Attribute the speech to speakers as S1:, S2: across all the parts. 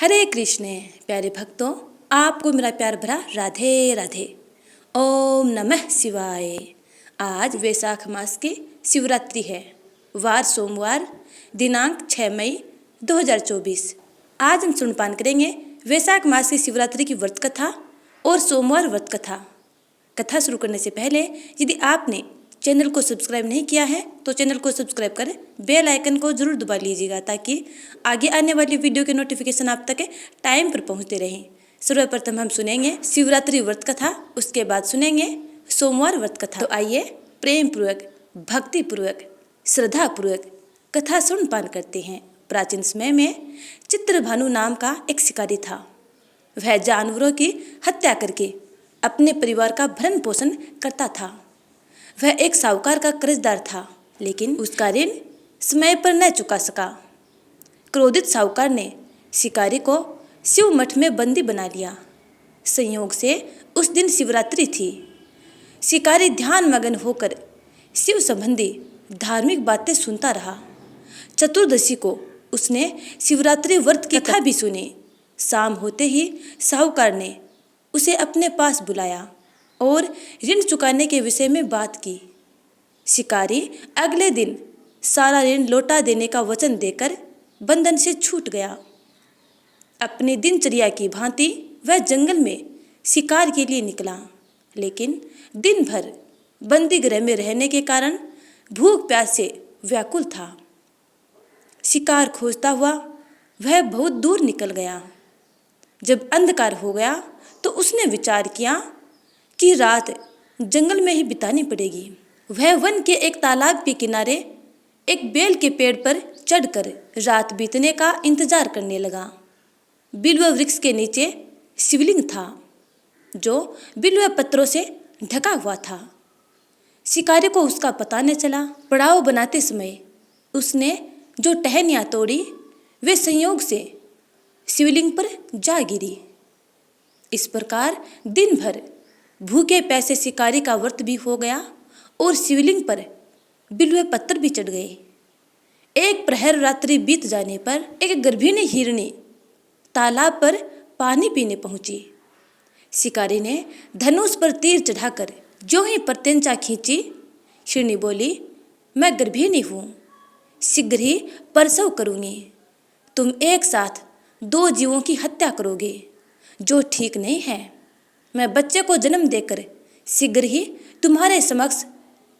S1: हरे कृष्ण प्यारे भक्तों, आपको मेरा प्यार भरा राधे राधे। ओम नमः शिवाय। आज वैशाख मास की शिवरात्रि है। वार सोमवार, दिनांक 6 मई 2024। आज हम सुनपान करेंगे वैशाख मास की शिवरात्रि की व्रत कथा और सोमवार व्रत कथा। कथा शुरू करने से पहले यदि आपने चैनल को सब्सक्राइब नहीं किया है तो चैनल को सब्सक्राइब करें, बेल आइकन को जरूर दबा लीजिएगा ताकि आगे आने वाली वीडियो के नोटिफिकेशन आप तक टाइम पर पहुंचते रहें। सर्वप्रथम हम सुनेंगे शिवरात्रि व्रत कथा, उसके बाद सुनेंगे सोमवार व्रत कथा। तो आइए प्रेम पूर्वक, भक्ति पूर्वक, श्रद्धा पूर्वक कथा सुनपान करते हैं। प्राचीन समय में चित्रभानु नाम का एक शिकारी था। वह जानवरों की हत्या करके अपने परिवार का भरण पोषण करता था। वह एक साहूकार का कर्जदार था, लेकिन उसका ऋण समय पर न चुका सका। क्रोधित साहूकार ने शिकारी को शिव मठ में बंदी बना लिया। संयोग से उस दिन शिवरात्रि थी। शिकारी ध्यान मगन होकर शिव संबंधी धार्मिक बातें सुनता रहा। चतुर्दशी को उसने शिवरात्रि व्रत की कथा भी सुनी। शाम होते ही साहूकार ने उसे अपने पास बुलाया और ऋण चुकाने के विषय में बात की। शिकारी अगले दिन सारा ऋण लौटा देने का वचन देकर बंधन से छूट गया। अपनी दिनचर्या की भांति वह जंगल में शिकार के लिए निकला, लेकिन दिन भर बंदी गृह में रहने के कारण भूख प्यास से व्याकुल था। शिकार खोजता हुआ वह बहुत दूर निकल गया। जब अंधकार हो गया तो उसने विचार किया कि रात जंगल में ही बितानी पड़ेगी। वह वन के एक तालाब के किनारे एक बेल के पेड़ पर चढ़कर रात बीतने का इंतजार करने लगा। बिल्व वृक्ष के नीचे शिवलिंग था, जो बिल्व पत्रों से ढका हुआ था। शिकारी को उसका पता न चला। पड़ाव बनाते समय उसने जो टहनियाँ तोड़ी वे संयोग से शिवलिंग पर जा गिरी। इस प्रकार दिन भर भूखे प्यासे शिकारी का व्रत भी हो गया और शिवलिंग पर बिल्व पत्थर भी चढ़ गए। एक प्रहर रात्रि बीत जाने पर एक गर्भिणी हिरणी तालाब पर पानी पीने पहुंची। शिकारी ने धनुष पर तीर चढ़ाकर जो ही प्रत्यंचा खींची, हिरणी बोली, मैं गर्भिणी हूँ, शीघ्र ही प्रसव करूँगी। तुम एक साथ 2 जीवों की हत्या करोगे, जो ठीक नहीं है। मैं बच्चे को जन्म देकर शीघ्र ही तुम्हारे समक्ष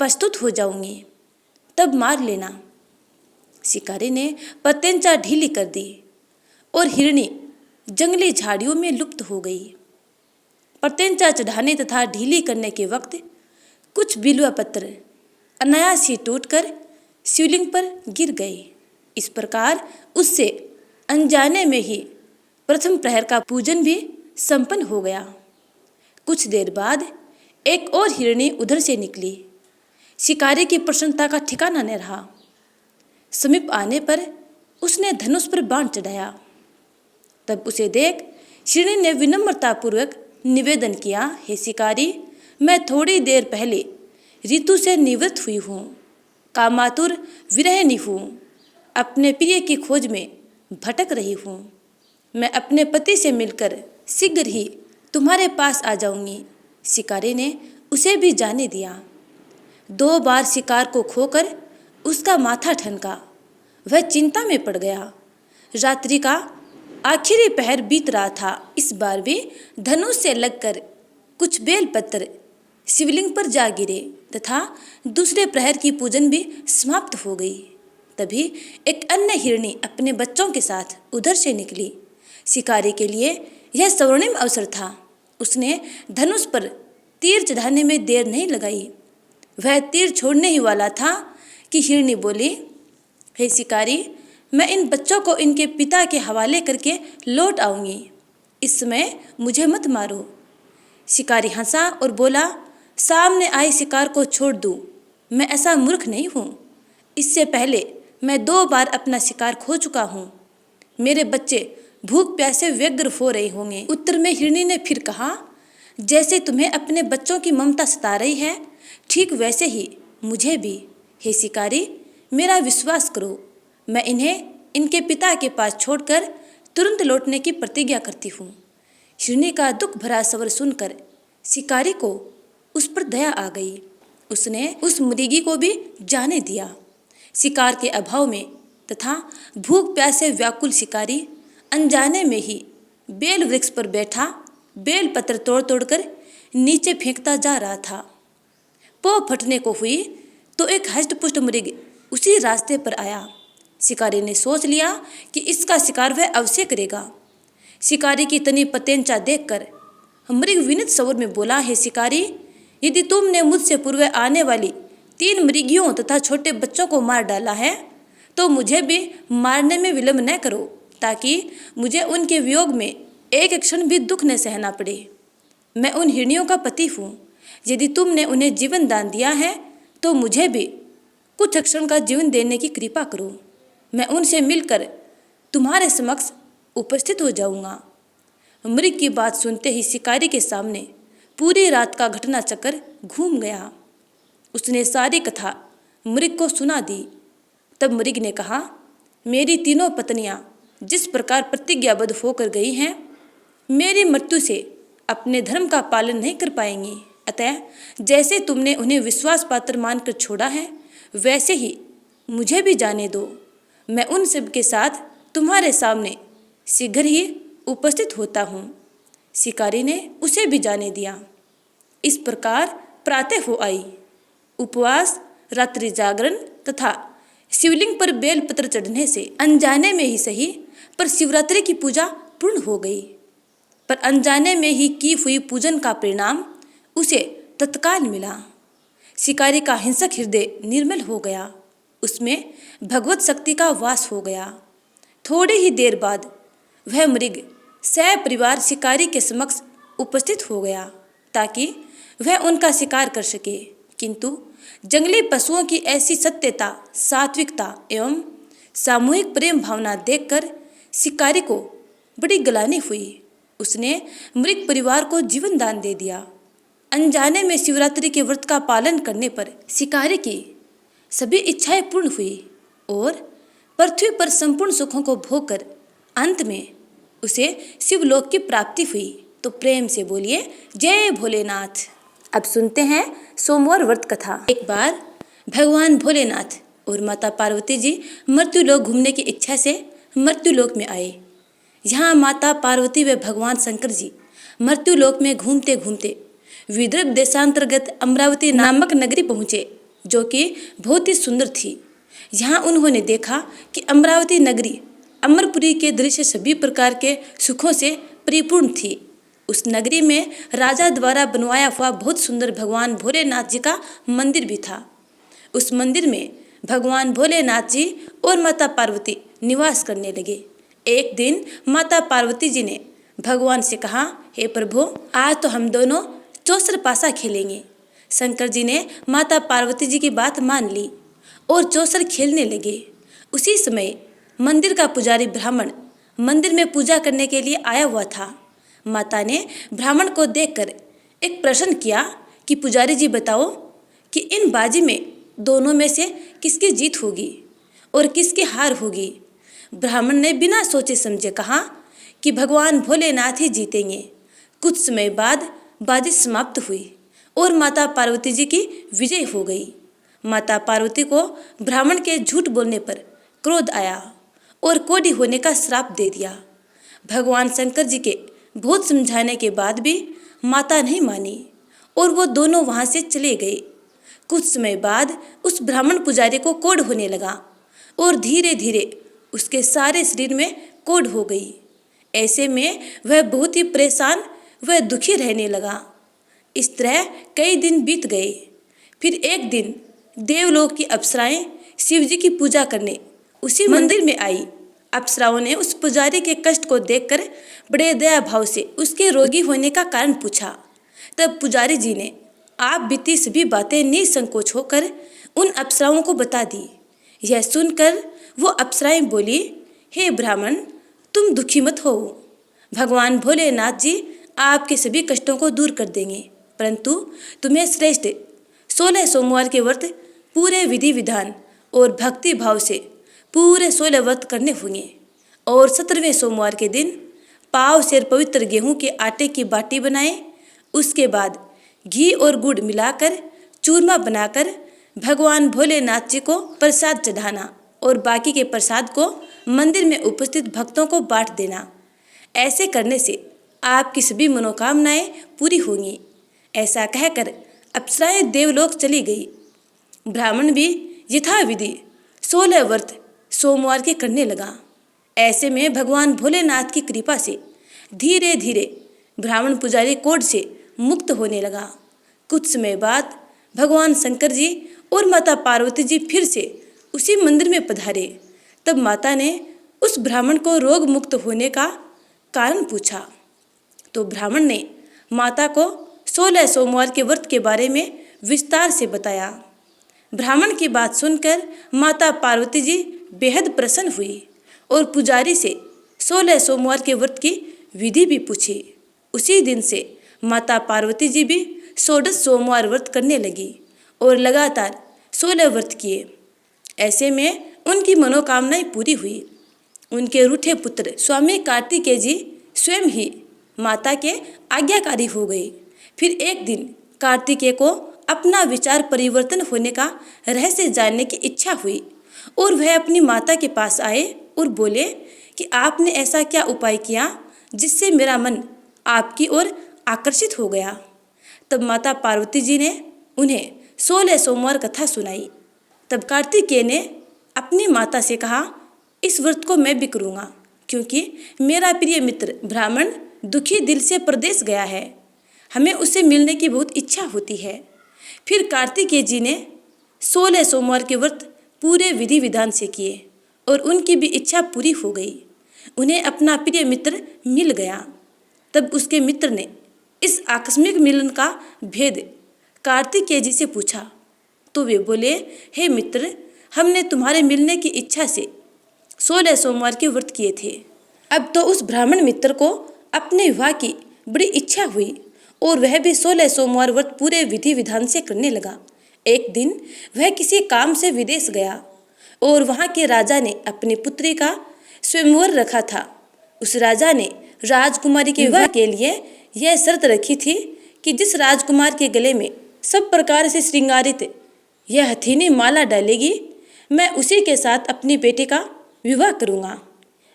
S1: प्रस्तुत हो जाऊंगी, तब मार लेना। शिकारी ने प्रत्यंचा ढीली कर दी और हिरणी जंगली झाड़ियों में लुप्त हो गई। प्रत्यंचा चढ़ाने तथा ढीली करने के वक्त कुछ बिल्व पत्र अनायास ही टूटकर शिवलिंग पर गिर गए। इस प्रकार उससे अनजाने में ही प्रथम प्रहर का पूजन भी संपन्न हो गया। कुछ देर बाद एक और हिरणी उधर से निकली। शिकारी की प्रसन्नता का ठिकाना न रहा। समीप आने पर उसने धनुष पर बाण चढ़ाया। तब उसे देख हिरणी ने विनम्रतापूर्वक निवेदन किया, हे शिकारी, मैं थोड़ी देर पहले ऋतु से निवृत्त हुई हूँ, कामातुर विरहिणी हूँ, अपने प्रिय की खोज में भटक रही हूँ। मैं अपने पति से मिलकर शीघ्र ही तुम्हारे पास आ जाऊंगी। शिकारी ने उसे भी जाने दिया। 2 बार शिकार को खोकर उसका माथा ठनका। वह चिंता में पड़ गया। रात्रि का आखिरी पहर बीत रहा था। इस बार भी धनुष से लगकर कुछ बेलपत्र शिवलिंग पर जा गिरे तथा दूसरे प्रहर की पूजन भी समाप्त हो गई। तभी एक अन्य हिरणी अपने बच्चों के साथ उधर से निकली। शिकारी के लिए यह स्वर्णिम अवसर था। उसने धनुष पर तीर चढ़ाने में देर नहीं लगाई। वह तीर छोड़ने ही वाला था कि हिरणी बोली, हे शिकारी, मैं इन बच्चों को इनके पिता के हवाले करके लौट आऊँगी। इस समय मुझे मत मारो। शिकारी हंसा और बोला, सामने आए शिकार को छोड़ दूँ? मैं ऐसा मूर्ख नहीं हूँ। इससे पहले मैं 2 बार अपना शिकार खो चुका हूँ। मेरे बच्चे भूख प्यासे व्यग्र हो रहे होंगे। उत्तर में हिरणी ने फिर कहा, जैसे तुम्हें अपने बच्चों की ममता सता रही है, ठीक वैसे ही मुझे भी। हे शिकारी, मेरा विश्वास करो, मैं इन्हें इनके पिता के पास छोड़कर तुरंत लौटने की प्रतिज्ञा करती हूँ। हिरनी का दुख भरा स्वर सुनकर शिकारी को उस पर दया आ गई। उसने उस मृगी को भी जाने दिया। शिकार के अभाव में तथा भूख प्यास से व्याकुल शिकारी अनजाने में ही बेल वृक्ष पर बैठा बेल पत्र तोड़ तोड़कर नीचे फेंकता जा रहा था। पौ फटने को हुई तो एक हष्टपुष्ट मृग उसी रास्ते पर आया। शिकारी ने सोच लिया कि इसका शिकार वह अवश्य करेगा। शिकारी की इतनी पतेंचा देखकर मृग विनीत स्वर में बोला, है शिकारी, यदि तुमने मुझसे पूर्व आने वाली 3 मृगियों तथा छोटे बच्चों को मार डाला है तो मुझे भी मारने में विलंब न करो, ताकि मुझे उनके वियोग में एक क्षण भी दुख न सहना पड़े। मैं उन हिरनियों का पति हूँ। यदि तुमने उन्हें जीवन दान दिया है तो मुझे भी कुछ क्षण का जीवन देने की कृपा करो। मैं उनसे मिलकर तुम्हारे समक्ष उपस्थित हो जाऊंगा। मृग की बात सुनते ही शिकारी के सामने पूरी रात का घटना चक्र घूम गया। उसने सारी कथा मृग को सुना दी। तब मृग ने कहा, मेरी तीनों पत्नियां जिस प्रकार प्रतिज्ञाबद्ध होकर गई हैं, मेरी मृत्यु से अपने धर्म का पालन नहीं कर पाएंगी। अतः जैसे तुमने उन्हें विश्वास पात्र मानकर छोड़ा है, वैसे ही मुझे भी जाने दो। मैं उन सब के साथ तुम्हारे सामने शीघ्र ही उपस्थित होता हूँ। शिकारी ने उसे भी जाने दिया। इस प्रकार प्रातः हो आई। उपवास, रात्रि जागरण तथा शिवलिंग पर बेलपत्र चढ़ने से अनजाने में ही सही पर शिवरात्रि की पूजा पूर्ण हो गई। पर अनजाने में ही की हुई पूजन का परिणाम उसे तत्काल मिला। शिकारी का हिंसक हृदय निर्मल हो गया। उसमें भगवत शक्ति का वास हो गया। थोड़ी ही देर बाद वह मृग सपरिवार शिकारी के समक्ष उपस्थित हो गया ताकि वह उनका शिकार कर सके। किंतु जंगली पशुओं की ऐसी सत्यता, सात्विकता एवं सामूहिक प्रेम भावना देखकर शिकारी को बड़ी ग्लानि हुई। उसने मृग परिवार को जीवन दान दे दिया। अनजाने में शिवरात्रि के व्रत का पालन करने पर शिकारी की सभी इच्छाएं पूर्ण हुई और पृथ्वी पर संपूर्ण सुखों को भोगकर अंत में उसे शिवलोक की प्राप्ति हुई। तो प्रेम से बोलिए जय भोलेनाथ। अब सुनते हैं सोमवार व्रत कथा। एक बार भगवान भोलेनाथ और माता पार्वती जी मर्त्युलोक घूमने की इच्छा से मर्त्युलोक में आए। यहाँ माता पार्वती व भगवान शंकर जी मर्त्युलोक में घूमते घूमते विदर्भ देशांतर्गत अमरावती नामक नगरी पहुँचे, जो कि बहुत ही सुंदर थी। यहाँ उन्होंने देखा कि अमरावती नगरी अमरपुरी के दृश्य सभी प्रकार के सुखों से परिपूर्ण थी। उस नगरी में राजा द्वारा बनवाया हुआ बहुत सुंदर भगवान भोलेनाथ जी का मंदिर भी था। उस मंदिर में भगवान भोलेनाथ जी और माता पार्वती निवास करने लगे। एक दिन माता पार्वती जी ने भगवान से कहा, हे प्रभु, आज तो हम दोनों चौसर पासा खेलेंगे। शंकर जी ने माता पार्वती जी की बात मान ली और चौसर खेलने लगे। उसी समय मंदिर का पुजारी ब्राह्मण मंदिर में पूजा करने के लिए आया हुआ था। माता ने ब्राह्मण को देखकर एक प्रश्न किया कि पुजारी जी बताओ कि इन बाजी में दोनों में से किसकी जीत होगी और किसकी हार होगी। ब्राह्मण ने बिना सोचे समझे कहा कि भगवान भोलेनाथ ही जीतेंगे। कुछ समय बाद बाजी समाप्त हुई और माता पार्वती जी की विजय हो गई। माता पार्वती को ब्राह्मण के झूठ बोलने पर क्रोध आया और कोढ़ी होने का श्राप दे दिया। भगवान शंकर जी के बहुत समझाने के बाद भी माता नहीं मानी और वो दोनों वहाँ से चले गए। कुछ समय बाद उस ब्राह्मण पुजारी को कोढ़ होने लगा और धीरे धीरे उसके सारे शरीर में कोढ़ हो गई। ऐसे में वह बहुत ही परेशान व दुखी रहने लगा। इस तरह कई दिन बीत गए। फिर एक दिन देवलोक की अप्सराएं शिव जी की पूजा करने उसी मंदिर में आई। अप्सराओं ने उस पुजारी के कष्ट को देखकर बड़े दया भाव से उसके रोगी होने का कारण पूछा। तब पुजारी जी ने आप बीती सभी बातें निसंकोच होकर उन अप्सराओं को बता दी। यह सुनकर वो अप्सराएं बोली, हे ब्राह्मण, तुम दुखी मत हो। भगवान भोलेनाथ जी आपके सभी कष्टों को दूर कर देंगे, परंतु तुम्हें श्रेष्ठ 16 सोमवार के व्रत पूरे विधि विधान और भक्ति भाव से पूरे 16 व्रत करने होंगे और 17वें सोमवार के दिन पाव सेर पवित्र गेहूं के आटे की बाटी बनाएं। उसके बाद घी और गुड़ मिलाकर चूरमा बनाकर भगवान भोलेनाथ जी को प्रसाद चढ़ाना और बाकी के प्रसाद को मंदिर में उपस्थित भक्तों को बांट देना। ऐसे करने से आपकी सभी मनोकामनाएं पूरी होंगी। ऐसा कहकर अप्सराएं देवलोक चली गई। ब्राह्मण भी यथाविधि 16 व्रत सोमवार के करने लगा। ऐसे में भगवान भोलेनाथ की कृपा से धीरे धीरे ब्राह्मण पुजारी कोढ़ से मुक्त होने लगा। कुछ समय बाद भगवान शंकर जी और माता पार्वती जी फिर से उसी मंदिर में पधारे। तब माता ने उस ब्राह्मण को रोग मुक्त होने का कारण पूछा तो ब्राह्मण ने माता को 16 सोमवार के व्रत के बारे में विस्तार से बताया। ब्राह्मण की बात सुनकर माता पार्वती जी बेहद प्रसन्न हुई और पुजारी से 16 सोमवार के व्रत की विधि भी पूछी। उसी दिन से माता पार्वती जी भी 16 सोमवार व्रत करने लगी और लगातार 16 व्रत किए। ऐसे में उनकी मनोकामनाएं पूरी हुई। उनके रूठे पुत्र स्वामी कार्तिकेय जी स्वयं ही माता के आज्ञाकारी हो गए। फिर एक दिन कार्तिकेय को अपना विचार परिवर्तन होने का रहस्य जानने की इच्छा हुई और वह अपनी माता के पास आए और बोले कि आपने ऐसा क्या उपाय किया जिससे मेरा मन आपकी ओर आकर्षित हो गया। तब माता पार्वती जी ने उन्हें 16 सोमवार कथा सुनाई। तब कार्तिकेय ने अपनी माता से कहा, इस व्रत को मैं भी करूँगा क्योंकि मेरा प्रिय मित्र ब्राह्मण दुखी दिल से प्रदेश गया है। हमें उससे मिलने की बहुत इच्छा होती है। फिर कार्तिकेय जी ने 16 सोमवार के व्रत पूरे विधि विधान से किए और उनकी भी इच्छा पूरी हो गई। उन्हें अपना प्रिय मित्र मिल गया। तब उसके मित्र ने इस आकस्मिक मिलन का भेद कार्तिकेय जी से पूछा तो वे बोले, हे मित्र, हमने तुम्हारे मिलने की इच्छा से 16 सोमवार के व्रत किए थे। अब तो उस ब्राह्मण मित्र को अपने विवाह की बड़ी इच्छा हुई और वह भी 16 सोमवार व्रत पूरे विधि विधान से करने लगा। एक दिन वह किसी काम से विदेश गया और वहाँ के राजा ने अपनी पुत्री का स्वयंवर रखा था। उस राजा ने राजकुमारी के विवाह के लिए यह शर्त रखी थी कि जिस राजकुमार के गले में सब प्रकार से श्रृंगारित यह हथीनी माला डालेगी, मैं उसी के साथ अपनी बेटी का विवाह करूँगा।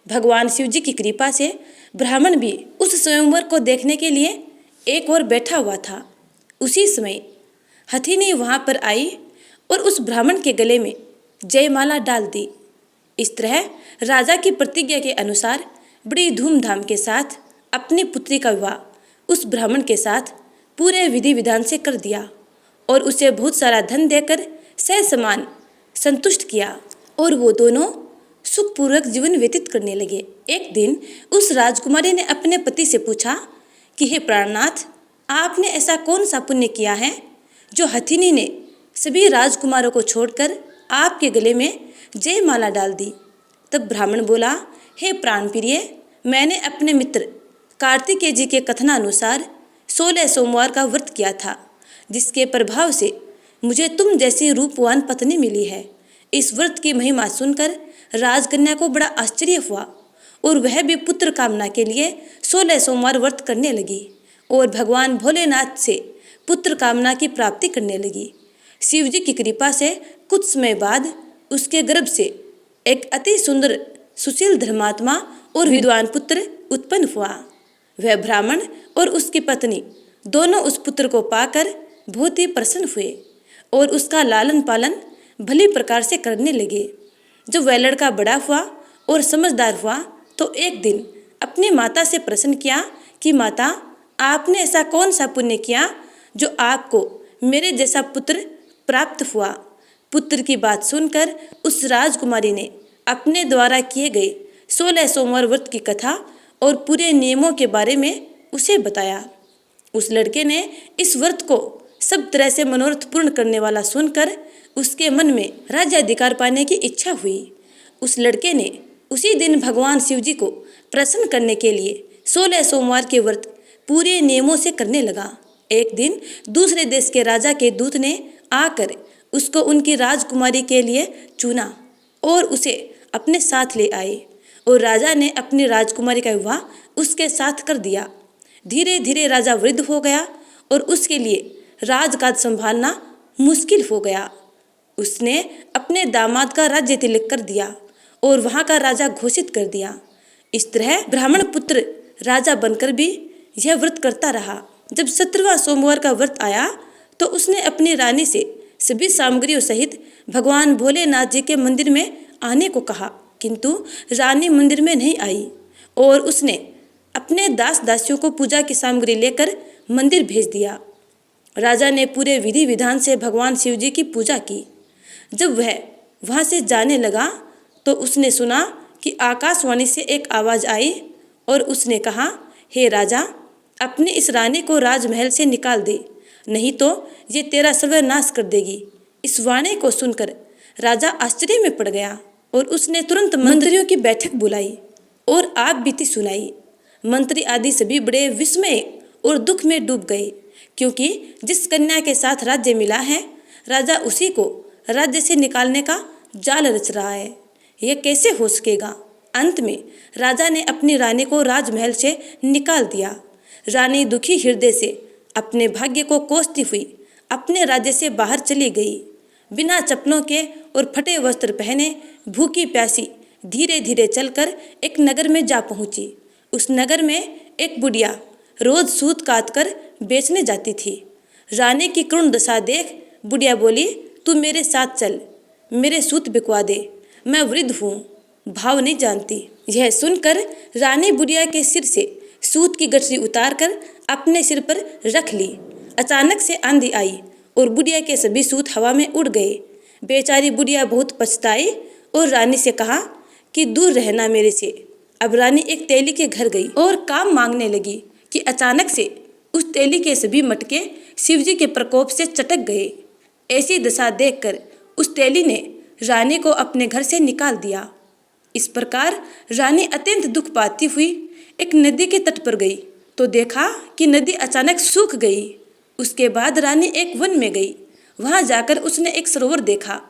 S1: भगवान शिव जी की कृपा से ब्राह्मण भी उस स्वयंवर को देखने के लिए एक ओर बैठा हुआ था। उसी समय हथीनी वहाँ पर आई और उस ब्राह्मण के गले में जयमाला डाल दी। इस तरह राजा की प्रतिज्ञा के अनुसार बड़ी धूमधाम के साथ अपनी पुत्री का विवाह उस ब्राह्मण के साथ पूरे विधि विधान से कर दिया और उसे बहुत सारा धन देकर ससमान संतुष्ट किया और वो दोनों सुखपूर्वक जीवन व्यतीत करने लगे। एक दिन उस राजकुमारी ने अपने पति से पूछा कि हे प्राणनाथ, आपने ऐसा कौन सा पुण्य किया है जो हथिनी ने सभी राजकुमारों को छोड़कर आपके गले में जयमाला डाल दी। तब ब्राह्मण बोला, हे प्राण प्रिय, मैंने अपने मित्र कार्तिकेय जी के कथनानुसार 16 सोमवार का व्रत किया था, जिसके प्रभाव से मुझे तुम जैसी रूपवान पत्नी मिली है। इस व्रत की महिमा सुनकर राजकन्या को बड़ा आश्चर्य हुआ और वह भी पुत्र कामना के लिए 16 सोमवार व्रत करने लगी और भगवान भोलेनाथ से पुत्र कामना की प्राप्ति करने लगी। शिव जी की कृपा से कुछ समय बाद उसके गर्भ से एक अति सुंदर सुशील धर्मात्मा और विद्वान पुत्र उत्पन्न हुआ। वह ब्राह्मण और उसकी पत्नी दोनों उस पुत्र को पाकर बहुत ही प्रसन्न हुए और उसका लालन पालन भली प्रकार से करने लगे। जब वह लड़का बड़ा हुआ और समझदार हुआ तो एक दिन अपनी माता से प्रश्न किया कि माता, आपने ऐसा कौन सा पुण्य किया जो आपको मेरे जैसा पुत्र प्राप्त हुआ। पुत्र की बात सुनकर उस राजकुमारी ने अपने द्वारा किए गए 16 सोमवार व्रत की कथा और पूरे नियमों के बारे में उसे बताया। उस लड़के ने इस व्रत को सब तरह से मनोरथ पूर्ण करने वाला सुनकर उसके मन में राज्याधिकार पाने की इच्छा हुई। उस लड़के ने उसी दिन भगवान शिव जी को प्रसन्न करने के लिए 16 सोमवार के व्रत पूरे नियमों से करने लगा। एक दिन दूसरे देश के राजा के दूत ने आकर उसको उनकी राजकुमारी के लिए चुना और उसे अपने साथ ले आए और राजा ने अपनी राजकुमारी का विवाह उसके साथ कर दिया। धीरे धीरे राजा वृद्ध हो गया और उसके लिए राजकाज संभालना मुश्किल हो गया। उसने अपने दामाद का राज्य तिलक कर दिया और वहाँ का राजा घोषित कर दिया। इस तरह ब्राह्मण पुत्र राजा बनकर भी यह व्रत करता रहा। जब 17वां सोमवार का व्रत आया तो उसने अपनी रानी से सभी सामग्रियों सहित भगवान भोलेनाथ जी के मंदिर में आने को कहा, किंतु रानी मंदिर में नहीं आई और उसने अपने दास दासियों को पूजा की सामग्री लेकर मंदिर भेज दिया। राजा ने पूरे विधि विधान से भगवान शिव जी की पूजा की। जब वह वहाँ से जाने लगा तो उसने सुना कि आकाशवाणी से एक आवाज़ आई और उसने कहा, हे राजा, अपनी इस रानी को राजमहल से निकाल दे, नहीं तो ये तेरा सर्वनाश कर देगी। इस वाणी को सुनकर राजा आश्चर्य में पड़ गया और उसने तुरंत मंत्रियों की बैठक बुलाई और आप बीती सुनाई। मंत्री आदि सभी बड़े विस्मय और दुख में डूब गए, क्योंकि जिस कन्या के साथ राज्य मिला है, राजा उसी को राज्य से निकालने का जाल रच रहा है। यह कैसे हो सकेगा? अंत में राजा ने अपनी रानी को राजमहल से निकाल दिया। रानी दुखी हृदय से अपने भाग्य को कोसती हुई अपने राज्य से बाहर चली गई। बिना चप्पलों के और फटे वस्त्र पहने भूखी प्यासी धीरे धीरे चलकर एक नगर में जा पहुंची। उस नगर में एक बुढ़िया रोज सूत काट कर बेचने जाती थी। रानी की करुण दशा देख बुढ़िया बोली, तू मेरे साथ चल, मेरे सूत बिकवा दे, मैं वृद्ध हूँ, भाव नहीं जानती। यह सुनकर रानी बुढ़िया के सिर से सूत की गठरी उतार कर अपने सिर पर रख ली। अचानक से आंधी आई और बुढ़िया के सभी सूत हवा में उड़ गए। बेचारी बुढ़िया बहुत पछताई और रानी से कहा कि दूर रहना मेरे से। अब रानी एक तेली के घर गई और काम मांगने लगी कि अचानक से उस तेली के सभी मटके शिवजी के प्रकोप से चटक गए। ऐसी दशा देखकर उस तेली ने रानी को अपने घर से निकाल दिया। इस प्रकार रानी अत्यंत दुख पाती हुई एक नदी के तट पर गई तो देखा कि नदी अचानक सूख गई। उसके बाद रानी एक वन में गई। वहां जाकर उसने एक सरोवर देखा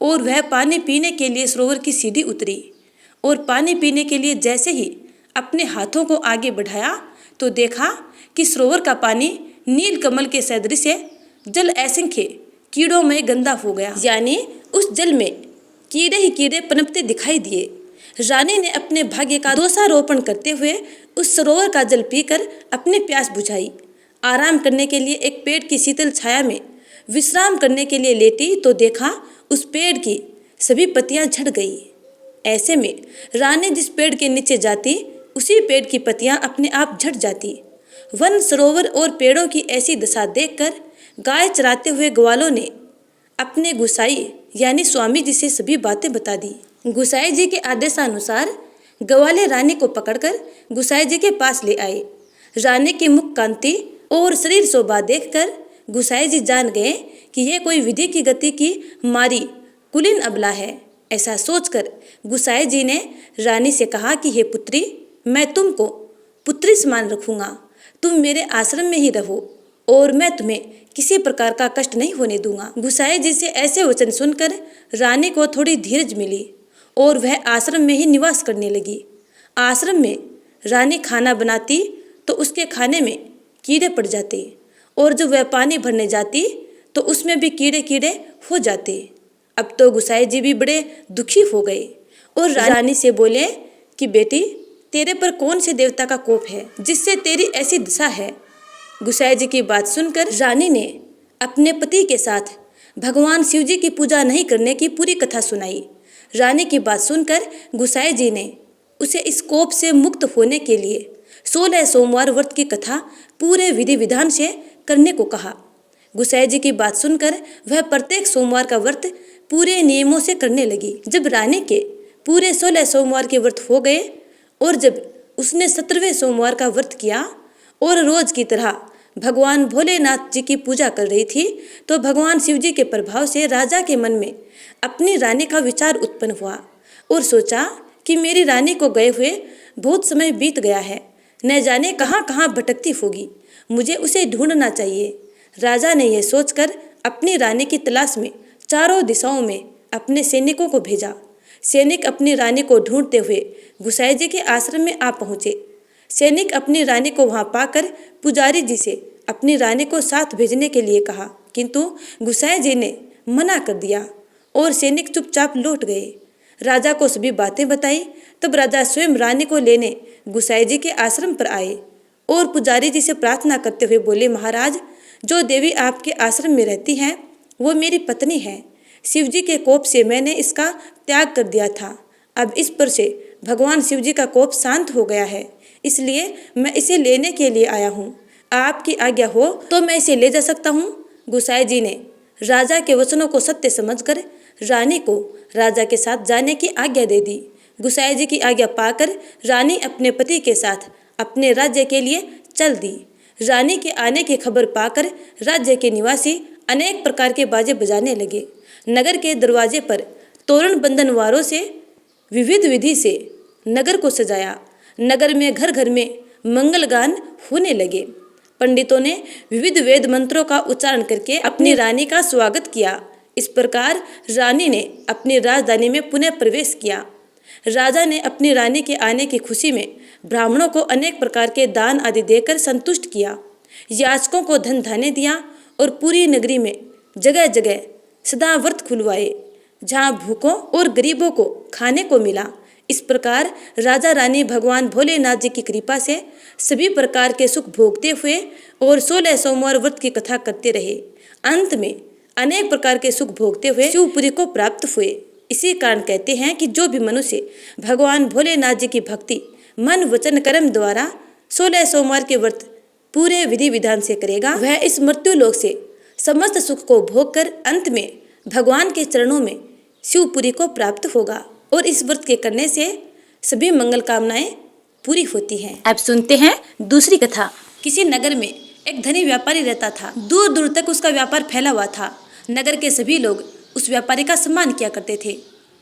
S1: और वह पानी पीने के लिए सरोवर की सीढ़ी उतरी और पानी पीने के लिए जैसे ही अपने हाथों को आगे बढ़ाया तो देखा कि सरोवर का पानी नील कमल के सदृश है। जल असंख्य कीड़ों में गंदा हो गया, यानी उस जल में कीड़े ही कीड़े पनपते दिखाई दिए। रानी ने अपने भाग्य का दोषारोपण करते हुए उस सरोवर का जल पीकर अपनी प्यास बुझाई। आराम करने के लिए एक पेड़ की शीतल छाया में विश्राम करने के लिए लेटी तो देखा उस पेड़ की सभी पत्तियां झड़ गई। ऐसे में रानी जिस पेड़ के नीचे जाती उसी पेड़ की पत्तियां अपने आप झड़ जाती। वन, सरोवर और पेड़ों की ऐसी दशा देखकर गाय चराते हुए ग्वालों ने अपने गुसाई यानी स्वामी जी से सभी बातें बता दी। गुसाई जी के आदेशानुसार ग्वाले रानी को पकड़कर गुसाई जी के पास ले आए। रानी की मुख कांति और शरीर शोभा देखकर गुसाई जी जान गए कि यह कोई विधि की गति की मारी कुलीन अबला है। ऐसा सोचकर गुसाई जी ने रानी से कहा कि हे पुत्री, मैं तुमको पुत्री समान रखूंगा, तुम मेरे आश्रम में ही रहो और मैं तुम्हें किसी प्रकार का कष्ट नहीं होने दूंगा। गुसाई जी से ऐसे वचन सुनकर रानी को थोड़ी धीरज मिली और वह आश्रम में ही निवास करने लगी। आश्रम में रानी खाना बनाती तो उसके खाने में कीड़े पड़ जाते और जब वह पानी भरने जाती तो उसमें भी कीड़े कीड़े हो जाते। अब तो गुसाई जी भी बड़े दुखी हो गए और रानी से बोले कि बेटी, तेरे पर कौन से देवता का कोप है जिससे तेरी ऐसी दशा है। गुसाई जी की बात सुनकर रानी ने अपने पति के साथ भगवान शिव जी की पूजा नहीं करने की पूरी कथा सुनाई। रानी की बात सुनकर गुसाई जी ने उसे इस कोप से मुक्त होने के लिए 16 सोमवार व्रत की कथा पूरे विधि विधान से करने को कहा। गुसाई जी की बात सुनकर वह प्रत्येक सोमवार का व्रत पूरे नियमों से करने लगी। जब रानी के पूरे 16 सोमवार के व्रत हो गए और जब उसने 17वें सोमवार का व्रत किया और रोज की तरह भगवान भोलेनाथ जी की पूजा कर रही थी तो भगवान शिव जी के प्रभाव से राजा के मन में अपनी रानी का विचार उत्पन्न हुआ और सोचा कि मेरी रानी को गए हुए बहुत समय बीत गया है, न जाने कहाँ कहाँ भटकती होगी, मुझे उसे ढूंढना चाहिए। राजा ने यह सोचकर अपनी रानी की तलाश में चारों दिशाओं में अपने सैनिकों को भेजा। सैनिक अपनी रानी को ढूंढते हुए गुसाई जी के आश्रम में आ पहुंचे। सैनिक अपनी रानी को वहां पाकर पुजारी जी से अपनी रानी को साथ भेजने के लिए कहा, किंतु गुसाई जी ने मना कर दिया और सैनिक चुपचाप लौट गए। राजा को सभी बातें बताई। तब राजा स्वयं रानी को लेने गुसाई जी के आश्रम पर आए और पुजारी जी से प्रार्थना करते हुए बोले, महाराज, जो देवी आपके आश्रम में रहती हैं वो मेरी पत्नी है। शिवजी के कोप से मैंने इसका त्याग कर दिया था। अब इस पर से भगवान शिवजी का कोप शांत हो गया है, इसलिए मैं इसे लेने के लिए आया हूँ। आपकी आज्ञा हो तो मैं इसे ले जा सकता हूँ। गुसाई जी ने राजा के वचनों को सत्य समझकर रानी को राजा के साथ जाने की आज्ञा दे दी। गुसाई जी की आज्ञा पाकर रानी अपने पति के साथ अपने राज्य के लिए चल दी। रानी के आने की खबर पाकर राज्य के निवासी अनेक प्रकार के बाजे बजाने लगे। नगर के दरवाजे पर तोरण बंधन वारों से विविध विधि से नगर को सजाया। नगर में घर घर में मंगल गान होने लगे। पंडितों ने विविध वेद मंत्रों का उच्चारण करके अपनी रानी का स्वागत किया। इस प्रकार रानी ने अपनी राजधानी में पुनः प्रवेश किया। राजा ने अपनी रानी के आने की खुशी में ब्राह्मणों को अनेक प्रकार के दान आदि देकर संतुष्ट किया। याचकों को धन धान्य दिया और पूरी नगरी में जगह जगह सदा व्रत खुलवाए, जहाँ भूखों और गरीबों को खाने को मिला। इस प्रकार राजा रानी भगवान भोलेनाथ जी की कृपा से सभी प्रकार के सुख भोगते हुए और 16 सोमवार व्रत की कथा करते रहे। अंत में अनेक प्रकार के सुख भोगते हुए शिवपुरी को प्राप्त हुए। इसी कारण कहते हैं कि जो भी मनुष्य भगवान भोलेनाथ जी की भक्ति मन वचन कर्म द्वारा 16 सोमवार के व्रत पूरे विधि विधान से करेगा, वह इस मृत्यु लोक से समस्त सुख को भोग कर अंत में भगवान के चरणों में शिवपुरी को प्राप्त होगा। और इस व्रत के करने से सभी मंगल कामनाएं पूरी होती हैं। अब सुनते हैं दूसरी कथा। किसी नगर में एक धनी व्यापारी रहता था। दूर दूर तक उसका व्यापार फैला हुआ था। नगर के सभी लोग उस व्यापारी का सम्मान किया करते थे।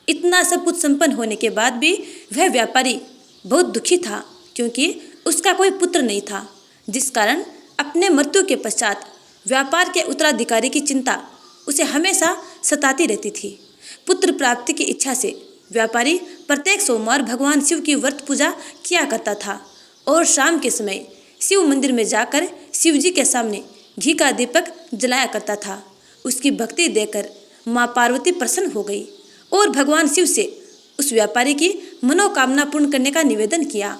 S1: इतना सब कुछ संपन्न होने के बाद भी वह व्यापारी बहुत दुखी था, क्योंकि उसका कोई पुत्र नहीं था, जिस कारण अपने मृत्यु के पश्चात व्यापार के उत्तराधिकारी की चिंता उसे हमेशा सताती रहती थी। पुत्र प्राप्ति की इच्छा से व्यापारी प्रत्येक सोमवार भगवान शिव की व्रत पूजा किया करता था और शाम के समय शिव मंदिर में जाकर शिव जी के सामने घी का दीपक जलाया करता था। उसकी भक्ति देखकर माँ पार्वती प्रसन्न हो गई और भगवान शिव से उस व्यापारी की मनोकामना पूर्ण करने का निवेदन किया।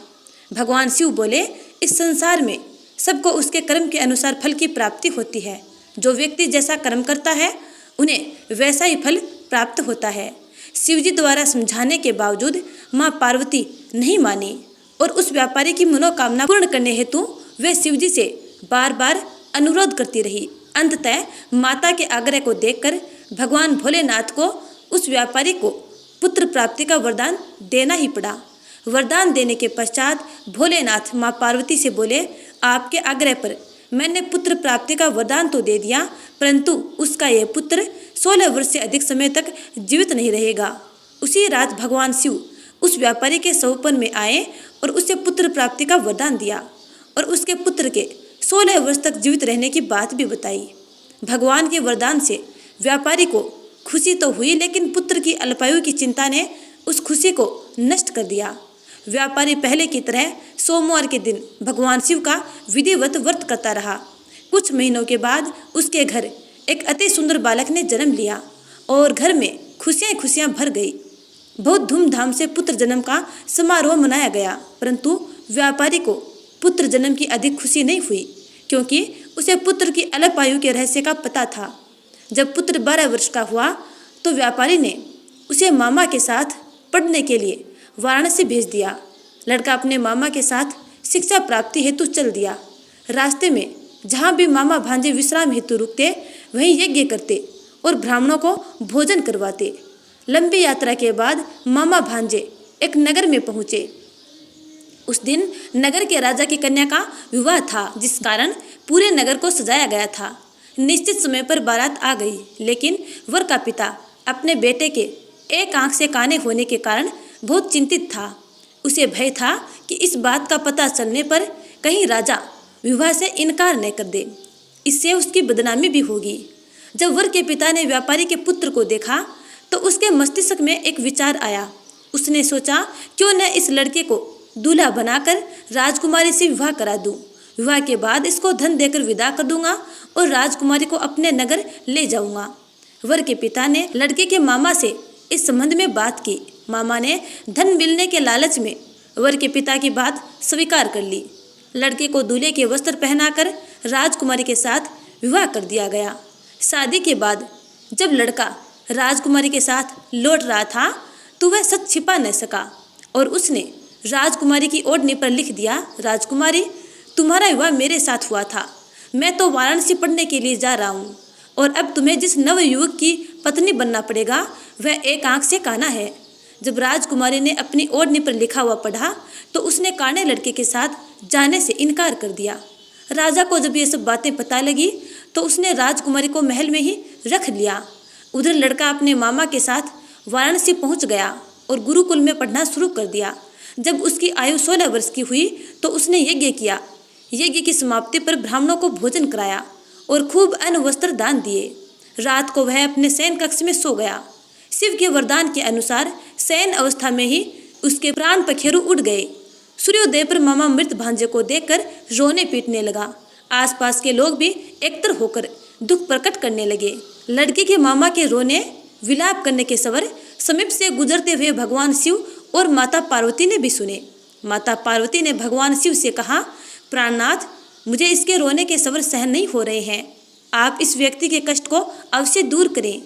S1: भगवान शिव बोले, इस संसार में सबको उसके कर्म के अनुसार फल की प्राप्ति होती है। जो व्यक्ति जैसा कर्म करता है उन्हें वैसा ही फल प्राप्त होता है। शिवजी द्वारा समझाने के बावजूद माँ पार्वती नहीं मानी और उस व्यापारी की मनोकामना पूर्ण करने हेतु वे शिवजी से बार बार अनुरोध करती रही। अंततः माता के आग्रह को देखकर भगवान भोलेनाथ को उस व्यापारी को पुत्र प्राप्ति का वरदान देना ही पड़ा। वरदान देने के पश्चात भोलेनाथ माँ पार्वती से बोले, आपके आग्रह पर मैंने पुत्र प्राप्ति का वरदान तो दे दिया, परंतु उसका यह पुत्र 16 वर्ष से अधिक समय तक जीवित नहीं रहेगा। उसी रात भगवान शिव उस व्यापारी के सौपन में आए और उसे पुत्र प्राप्ति का वरदान दिया और उसके पुत्र के 16 वर्ष तक जीवित रहने की बात भी बताई। भगवान के वरदान से व्यापारी को खुशी तो हुई, लेकिन पुत्र की अल्पायु की चिंता ने उस खुशी को नष्ट कर दिया। व्यापारी पहले की तरह सोमवार के दिन भगवान शिव का विधिवत व्रत करता रहा। कुछ महीनों के बाद उसके घर एक अति सुंदर बालक ने जन्म लिया और घर में खुशियां भर गई। बहुत धूमधाम से पुत्र जन्म का समारोह मनाया गया, परंतु व्यापारी को पुत्र जन्म की अधिक खुशी नहीं हुई, क्योंकि उसे पुत्र की अल्पायु के रहस्य का पता था। जब पुत्र 12 वर्ष का हुआ तो व्यापारी ने उसे मामा के साथ पढ़ने के लिए वाराणसी भेज दिया। लड़का अपने मामा के साथ शिक्षा प्राप्ति हेतु चल दिया। रास्ते में जहाँ भी मामा भांजे विश्राम हेतु रुकते वहीं यज्ञ करते और ब्राह्मणों को भोजन करवाते। लंबी यात्रा के बाद मामा भांजे एक नगर में पहुँचे। उस दिन नगर के राजा की कन्या का विवाह था, जिस कारण पूरे नगर को सजाया गया था। निश्चित समय पर बारात आ गई, लेकिन वर का पिता अपने बेटे के एक आंख से काने होने के कारण बहुत चिंतित था। उसे भय था कि इस बात का पता चलने पर कहीं राजा विवाह से इनकार न कर दे, इससे उसकी बदनामी भी होगी। जब वर के पिता ने व्यापारी के पुत्र को देखा तो उसके मस्तिष्क में एक विचार आया। उसने सोचा, क्यों न इस लड़के को दूल्हा बनाकर राजकुमारी से विवाह करा दूं। विवाह के बाद इसको धन देकर विदा कर दूंगा और राजकुमारी को अपने नगर ले जाऊंगा। वर के पिता ने लड़के के मामा से इस संबंध में बात की। मामा ने धन मिलने के लालच में वर के पिता की बात स्वीकार कर ली। लड़के को दूल्हे के वस्त्र पहनाकर राजकुमारी के साथ विवाह कर दिया गया। शादी के बाद जब लड़का राजकुमारी के साथ लौट रहा था तो वह सच छिपा न सका और उसने राजकुमारी की ओढ़नी पर लिख दिया, राजकुमारी, तुम्हारा विवाह मेरे साथ हुआ था। मैं तो वाराणसी पढ़ने के लिए जा रहा हूँ और अब तुम्हें जिस नव युवक की पत्नी बनना पड़ेगा वह एक आंख से काना है। जब राजकुमारी ने अपनी ओढ़नी पर लिखा हुआ पढ़ा तो उसने काने लड़के के साथ जाने से इनकार कर दिया। राजा को जब ये सब बातें पता लगी तो उसने राजकुमारी को महल में ही रख लिया। उधर लड़का अपने मामा के साथ वाराणसी पहुंच गया और गुरुकुल में पढ़ना शुरू कर दिया। जब उसकी आयु 16 वर्ष की हुई तो उसने यज्ञ किया। यज्ञ की समाप्ति पर ब्राह्मणों को भोजन कराया और खूब अन्न वस्त्र दान दिए। रात को वह अपने शयन कक्ष में सो गया। शिव के वरदान के अनुसार शयन अवस्था में ही उसके प्राण पखेरु उड़ गए। सूर्योदय पर मामा मृत भांजे को देखकर रोने पीटने लगा। आसपास के लोग भी एकत्र होकर दुख प्रकट करने लगे। लड़के के मामा के रोने विलाप करने के स्वर समीप से गुजरते हुए भगवान शिव और माता पार्वती ने भी सुने। माता पार्वती ने भगवान शिव से कहा, प्राणनाथ, मुझे इसके रोने के स्वर सहन नहीं हो रहे हैं। आप इस व्यक्ति के कष्ट को अवश्य दूर करें।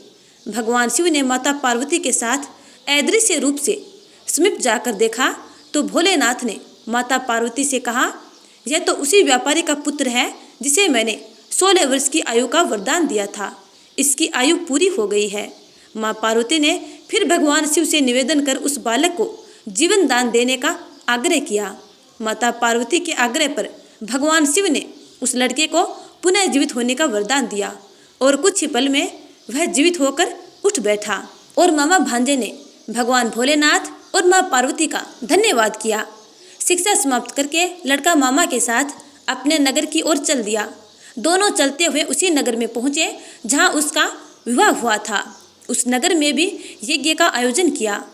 S1: भगवान शिव ने माता पार्वती के साथ अदृश्य रूप से समीप जाकर देखा तो भोलेनाथ ने माता पार्वती से कहा, यह तो उसी व्यापारी का पुत्र है जिसे मैंने 16 वर्ष की आयु का वरदान दिया था। इसकी आयु पूरी हो गई है। माँ पार्वती ने फिर भगवान शिव से निवेदन कर उस बालक को जीवन दान देने का आग्रह किया। माता पार्वती के आग्रह पर भगवान शिव ने उस लड़के को पुनः जीवित होने का वरदान दिया और कुछ ही पल में वह जीवित होकर उठ बैठा और मामा भांजे ने भगवान भोलेनाथ और माँ पार्वती का धन्यवाद किया। शिक्षा समाप्त करके लड़का मामा के साथ अपने नगर की ओर चल दिया। दोनों चलते हुए उसी नगर में पहुँचे जहाँ उसका विवाह हुआ था। उस नगर में भी यज्ञ का आयोजन किया।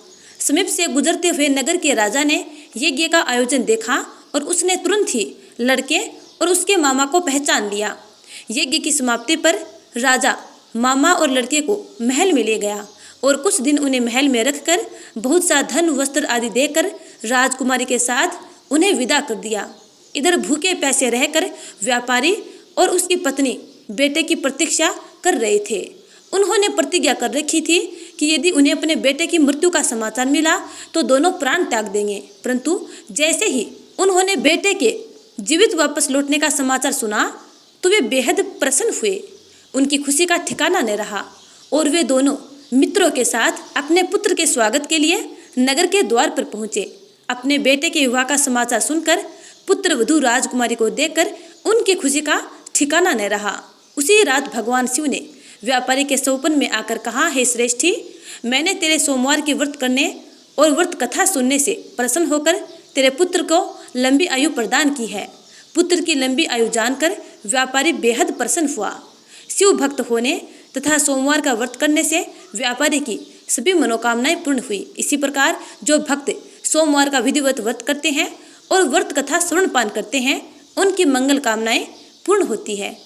S1: समीप से गुजरते हुए नगर के राजा ने यज्ञ का आयोजन देखा और उसने तुरंत ही लड़के और उसके मामा को पहचान लिया। यज्ञ की समाप्ति पर राजा मामा और लड़के को महल में ले गया और कुछ दिन उन्हें महल में रखकर बहुत सा धन वस्त्र आदि देकर राजकुमारी के साथ उन्हें विदा कर दिया। इधर भूखे प्यासे रहकर व्यापारी और उसकी पत्नी बेटे की प्रतीक्षा कर रहे थे। उन्होंने प्रतिज्ञा कर रखी थी कि यदि उन्हें अपने बेटे की मृत्यु का समाचार मिला तो दोनों प्राण त्याग देंगे। परंतु जैसे ही उन्होंने बेटे के जीवित वापस लौटने का समाचार सुना तो वे बेहद प्रसन्न हुए। उनकी खुशी का ठिकाना न रहा और वे दोनों मित्रों के साथ अपने पुत्र के स्वागत के लिए नगर के द्वार पर पहुंचे। अपने बेटे के विवाह का समाचार सुनकर पुत्र वधू राजकुमारी को देखकर उनकी खुशी का ठिकाना न रहा। उसी रात भगवान शिव ने व्यापारी के स्वप्न में आकर कहा, हे श्रेष्ठी, मैंने तेरे सोमवार के व्रत करने और व्रत कथा सुनने से प्रसन्न होकर तेरे पुत्र को लंबी आयु प्रदान की है। पुत्र की लंबी आयु जानकर व्यापारी बेहद प्रसन्न हुआ। शिव भक्त होने तथा सोमवार का व्रत करने से व्यापारी की सभी मनोकामनाएं पूर्ण हुई। इसी प्रकार जो भक्त सोमवार का विधिवत व्रत करते हैं और व्रत कथा श्रवण पान करते हैं उनकी मंगल कामनाएं पूर्ण होती है।